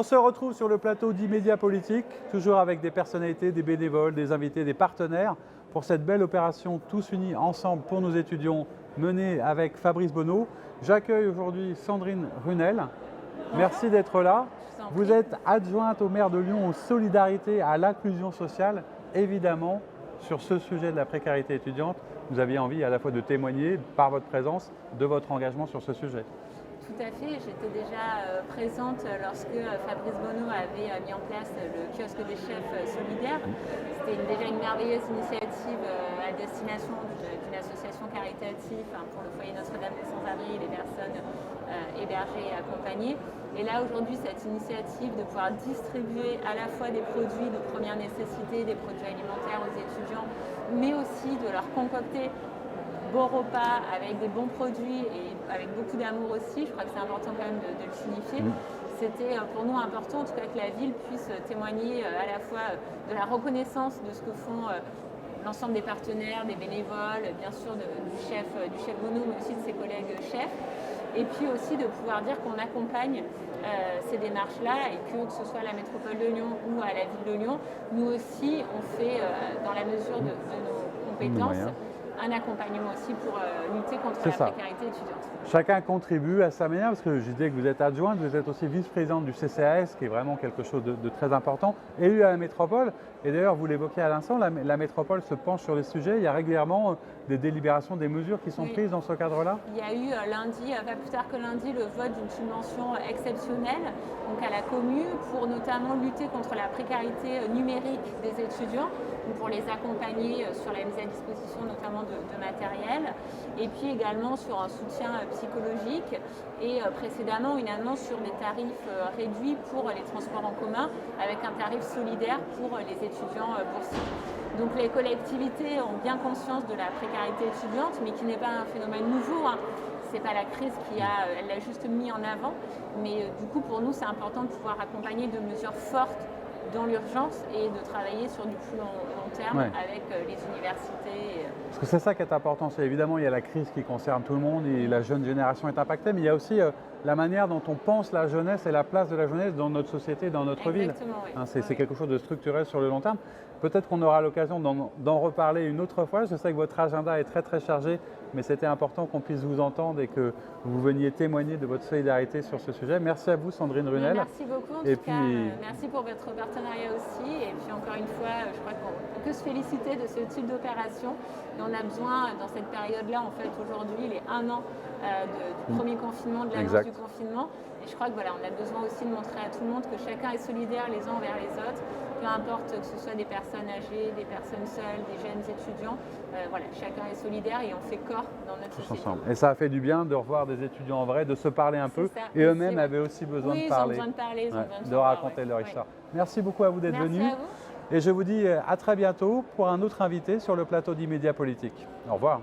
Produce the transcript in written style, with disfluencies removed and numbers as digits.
On se retrouve sur le plateau d'Immédiat Politique, toujours avec des personnalités, des bénévoles, des invités, des partenaires, pour cette belle opération Tous Unis Ensemble pour nos étudiants, menée avec Fabrice Bonneau. J'accueille aujourd'hui Sandrine Runel. Merci d'être là. Vous êtes adjointe au maire de Lyon aux solidarités, à l'inclusion sociale. Évidemment, sur ce sujet de la précarité étudiante, vous aviez envie à la fois de témoigner par votre présence de votre engagement sur ce sujet. Tout à fait, j'étais déjà présente lorsque Fabrice Bonneau avait mis en place le kiosque des chefs solidaires. C'était déjà une merveilleuse initiative à destination d'une association caritative pour le foyer Notre-Dame des Sans-Abri et les personnes hébergées et accompagnées. Et là aujourd'hui, cette initiative de pouvoir distribuer à la fois des produits de première nécessité, des produits alimentaires aux étudiants, mais aussi de leur concocter bon repas avec des bons produits et avec beaucoup d'amour aussi, je crois que c'est important quand même de le signifier. C'était pour nous important en tout cas que la ville puisse témoigner à la fois de la reconnaissance de ce que font l'ensemble des partenaires, des bénévoles, bien sûr du chef Bonneau, mais aussi de ses collègues chefs. Et puis aussi de pouvoir dire qu'on accompagne ces démarches-là et que ce soit à la métropole de Lyon ou à la ville de Lyon, nous aussi on fait dans la mesure de nos compétences un accompagnement aussi pour lutter contre la précarité étudiante. Chacun contribue à sa manière, parce que je disais que vous êtes adjointe, vous êtes aussi vice-présidente du CCAS, qui est vraiment quelque chose de très important, élue à la métropole. Et d'ailleurs, vous l'évoquiez à l'instant, la métropole se penche sur les sujets. Il y a régulièrement des délibérations, des mesures qui sont prises dans ce cadre-là. Il y a eu lundi, pas plus tard que lundi, le vote d'une subvention exceptionnelle donc à la commune pour notamment lutter contre la précarité numérique des étudiants, pour les accompagner sur la mise à disposition notamment de matériel, et puis également sur un soutien psychologique et précédemment une annonce sur des tarifs réduits pour les transports en commun avec un tarif solidaire pour les étudiants boursiers. Donc les collectivités ont bien conscience de la précarité étudiante, mais qui n'est pas un phénomène nouveau. C'est pas la crise elle l'a juste mis en avant, mais du coup pour nous c'est important de pouvoir accompagner de mesures fortes dans l'urgence et de travailler sur du plus long terme avec les universités. Parce que c'est ça qui est important, c'est évidemment il y a la crise qui concerne tout le monde et la jeune génération est impactée, mais il y a aussi la manière dont on pense la jeunesse et la place de la jeunesse dans notre société, dans notre ville. C'est quelque chose de structurel sur le long terme. Peut-être qu'on aura l'occasion d'en reparler une autre fois. Je sais que votre agenda est très chargé, mais c'était important qu'on puisse vous entendre et que vous veniez témoigner de votre solidarité sur ce sujet. Merci à vous Sandrine Runel. Merci beaucoup en tout cas, merci pour votre partenariat aussi. Et puis encore une fois, je crois qu'on peut que se féliciter de ce type d'opération. Et on a besoin dans cette période-là, en fait aujourd'hui, il est 1 an du premier confinement, de l'annonce du confinement. Et je crois que voilà, on a besoin aussi de montrer à tout le monde que chacun est solidaire les uns envers les autres, peu importe que ce soit des personnes âgées, des personnes seules, des jeunes étudiants. Voilà, chacun est solidaire et on fait corps dans notre société. Ensemble. Et ça a fait du bien de revoir des étudiants en vrai, de se parler un peu. Et eux-mêmes avaient aussi besoin de parler, de raconter leur histoire. Merci beaucoup à vous d'être venus. Merci à vous. Et je vous dis à très bientôt pour un autre invité sur le plateau d'Immédiat Politique. Au revoir.